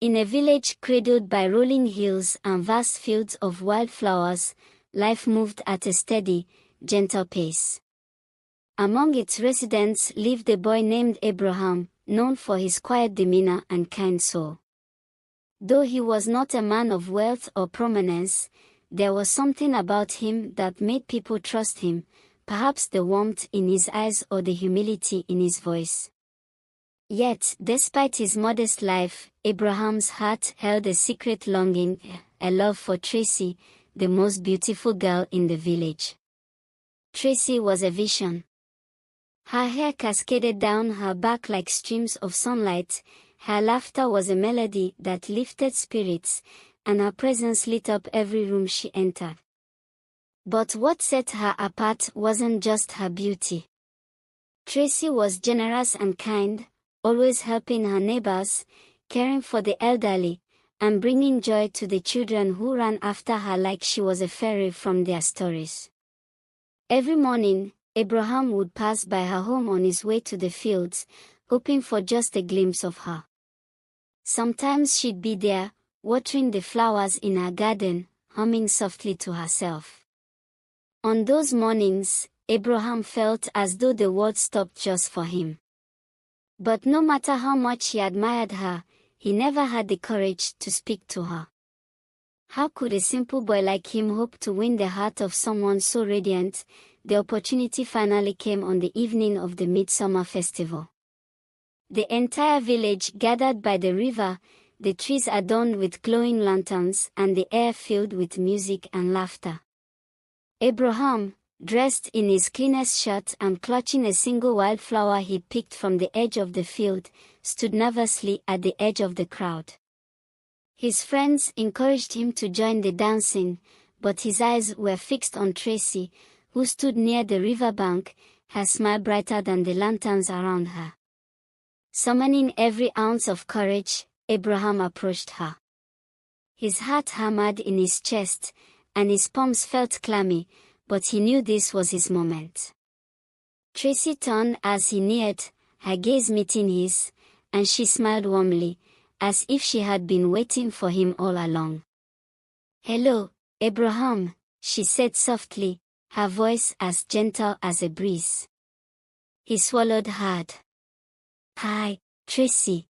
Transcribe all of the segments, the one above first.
In a village cradled by rolling hills and vast fields of wildflowers, life moved at a steady, gentle pace. Among its residents lived a boy named Abraham, known for his quiet demeanor and kind soul. Though he was not a man of wealth or prominence, there was something about him that made people trust him, perhaps the warmth in his eyes or the humility in his voice. Yet, despite his modest life, Abraham's heart held a secret longing, a love for Tracy, the most beautiful girl in the village. Tracy was a vision. Her hair cascaded down her back like streams of sunlight, her laughter was a melody that lifted spirits, and her presence lit up every room she entered. But what set her apart wasn't just her beauty. Tracy was generous and kind, always helping her neighbors, caring for the elderly, and bringing joy to the children who ran after her like she was a fairy from their stories. Every morning, Abraham would pass by her home on his way to the fields, hoping for just a glimpse of her. Sometimes she'd be there, watering the flowers in her garden, humming softly to herself. On those mornings, Abraham felt as though the world stopped just for him. But no matter how much he admired her, he never had the courage to speak to her. How could a simple boy like him hope to win the heart of someone so radiant? The opportunity finally came on the evening of the Midsummer Festival. The entire village gathered by the river, the trees adorned with glowing lanterns and the air filled with music and laughter. Abraham, dressed in his cleanest shirt and clutching a single wildflower he picked from the edge of the field, stood nervously at the edge of the crowd. His friends encouraged him to join the dancing, but his eyes were fixed on Tracy, who stood near the riverbank, her smile brighter than the lanterns around her. Summoning every ounce of courage, Abraham approached her. His heart hammered in his chest, and his palms felt clammy, but he knew this was his moment. Tracy turned as he neared, her gaze meeting his, and she smiled warmly, as if she had been waiting for him all along. "Hello, Abraham," she said softly, her voice as gentle as a breeze. He swallowed hard. "Hi, Tracy."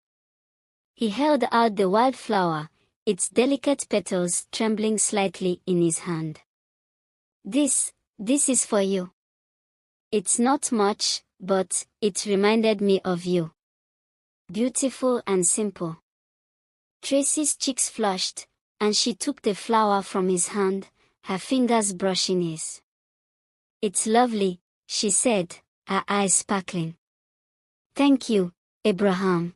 He held out the wildflower, its delicate petals trembling slightly in his hand. This is for you. It's not much, but it reminded me of you. Beautiful and simple." Tracy's cheeks flushed, and she took the flower from his hand, her fingers brushing his. "It's lovely," she said, her eyes sparkling. "Thank you, Abraham."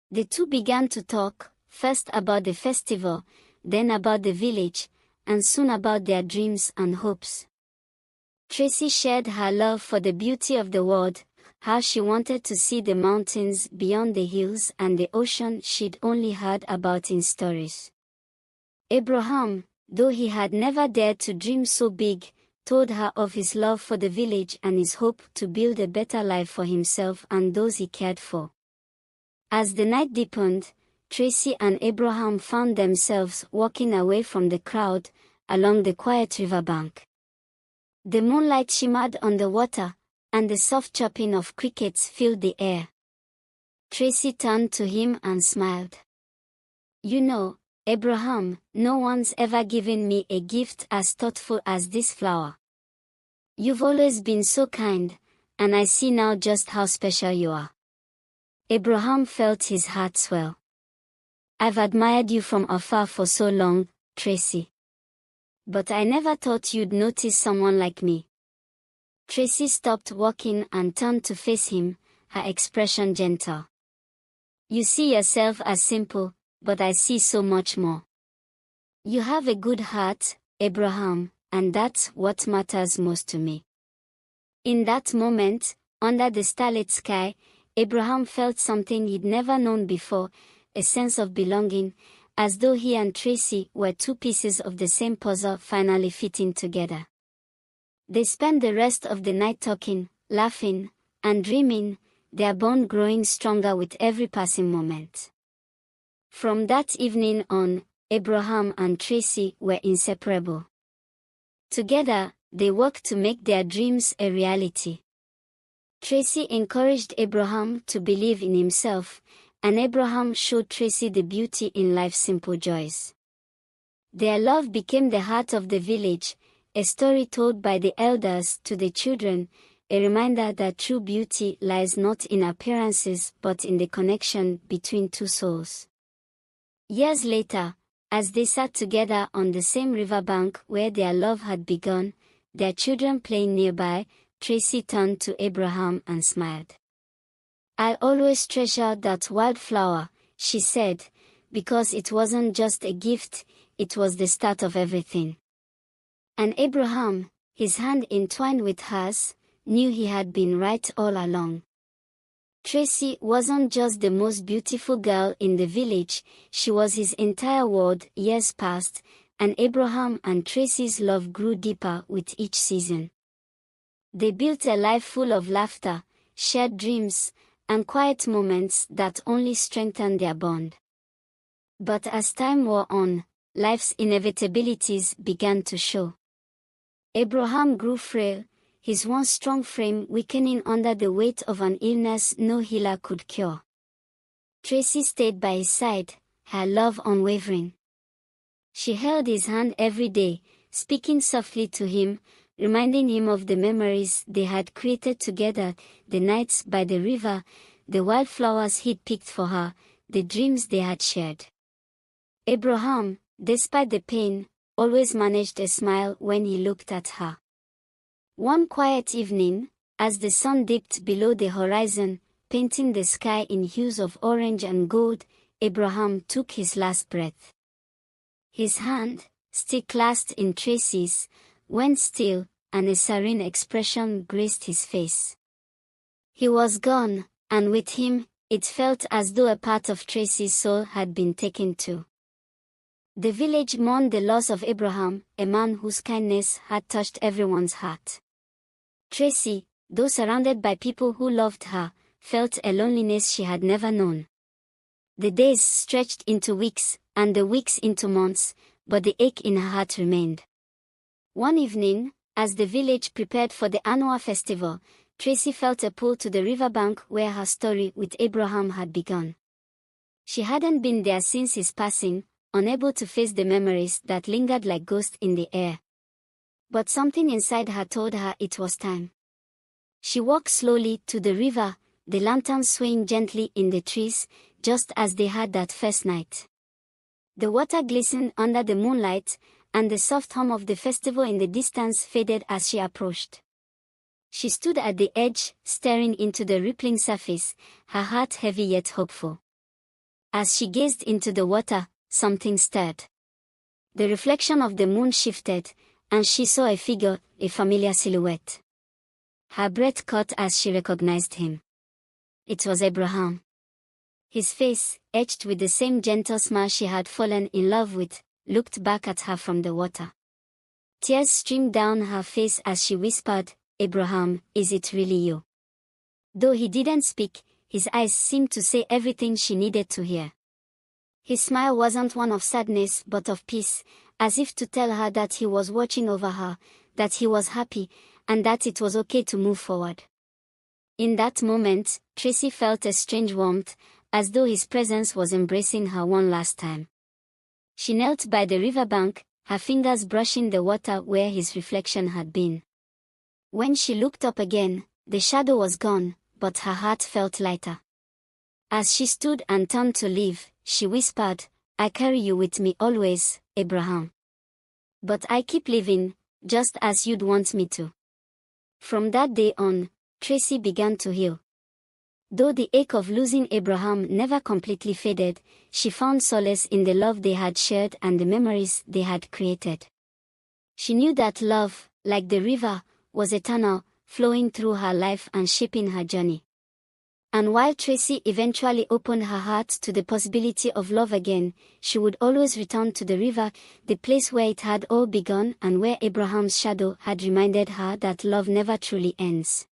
The two began to talk, first about the festival, then about the village, and soon about their dreams and hopes. Tracy shared her love for the beauty of the world, how she wanted to see the mountains beyond the hills and the ocean she'd only heard about in stories. Abraham, though he had never dared to dream so big, told her of his love for the village and his hope to build a better life for himself and those he cared for. As the night deepened, Tracy and Abraham found themselves walking away from the crowd, along the quiet riverbank. The moonlight shimmered on the water, and the soft chirping of crickets filled the air. Tracy turned to him and smiled. "You know, Abraham, no one's ever given me a gift as thoughtful as this flower. You've always been so kind, and I see now just how special you are." Abraham felt his heart swell. "I've admired you from afar for so long, Tracy. But I never thought you'd notice someone like me." Tracy stopped walking and turned to face him, her expression gentle. "You see yourself as simple, but I see so much more. You have a good heart, Abraham, and that's what matters most to me." In that moment, under the starlit sky, Abraham felt something he'd never known before, a sense of belonging, as though he and Tracy were two pieces of the same puzzle finally fitting together. They spent the rest of the night talking, laughing, and dreaming, their bond growing stronger with every passing moment. From that evening on, Abraham and Tracy were inseparable. Together, they worked to make their dreams a reality. Tracy encouraged Abraham to believe in himself, and Abraham showed Tracy the beauty in life's simple joys. Their love became the heart of the village, a story told by the elders to the children, a reminder that true beauty lies not in appearances but in the connection between two souls. Years later, as they sat together on the same riverbank where their love had begun, their children playing nearby, Tracy turned to Abraham and smiled. "I'll always treasure that wildflower," she said, "because it wasn't just a gift, it was the start of everything." And Abraham, his hand entwined with hers, knew he had been right all along. Tracy wasn't just the most beautiful girl in the village, she was his entire world. Years passed, and Abraham and Tracy's love grew deeper with each season. They built a life full of laughter, shared dreams, and quiet moments that only strengthened their bond. But as time wore on, life's inevitabilities began to show. Abraham grew frail, his once strong frame weakening under the weight of an illness no healer could cure. Tracy stayed by his side, her love unwavering. She held his hand every day, speaking softly to him, reminding him of the memories they had created together, the nights by the river, the wildflowers he'd picked for her, the dreams they had shared. Abraham, despite the pain, always managed a smile when he looked at her. One quiet evening, as the sun dipped below the horizon, painting the sky in hues of orange and gold, Abraham took his last breath. His hand, still clasped in Tracy's, went still, and a serene expression graced his face. He was gone, and with him, it felt as though a part of Tracy's soul had been taken too. The village mourned the loss of Abraham, a man whose kindness had touched everyone's heart. Tracy, though surrounded by people who loved her, felt a loneliness she had never known. The days stretched into weeks, and the weeks into months, but the ache in her heart remained. One evening, as the village prepared for the annual festival, Tracy felt a pull to the riverbank where her story with Abraham had begun. She hadn't been there since his passing, unable to face the memories that lingered like ghosts in the air. But something inside her told her it was time. She walked slowly to the river, the lanterns swaying gently in the trees, just as they had that first night. The water glistened under the moonlight, and the soft hum of the festival in the distance faded as she approached. She stood at the edge, staring into the rippling surface, her heart heavy yet hopeful. As she gazed into the water, something stirred. The reflection of the moon shifted, and she saw a figure, a familiar silhouette. Her breath caught as she recognized him. It was Abraham. His face, etched with the same gentle smile she had fallen in love with, looked back at her from the water. Tears streamed down her face as she whispered, "Abraham, is it really you?" Though he didn't speak, his eyes seemed to say everything she needed to hear. His smile wasn't one of sadness but of peace, as if to tell her that he was watching over her, that he was happy, and that it was okay to move forward. In that moment, Tracy felt a strange warmth, as though his presence was embracing her one last time. She knelt by the riverbank, her fingers brushing the water where his reflection had been. When she looked up again, the shadow was gone, but her heart felt lighter. As she stood and turned to leave, she whispered, "I carry you with me always, Abraham. But I keep living, just as you'd want me to." From that day on, Tracy began to heal. Though the ache of losing Abraham never completely faded, she found solace in the love they had shared and the memories they had created. She knew that love, like the river, was eternal, flowing through her life and shaping her journey. And while Tracy eventually opened her heart to the possibility of love again, she would always return to the river, the place where it had all begun and where Abraham's shadow had reminded her that love never truly ends.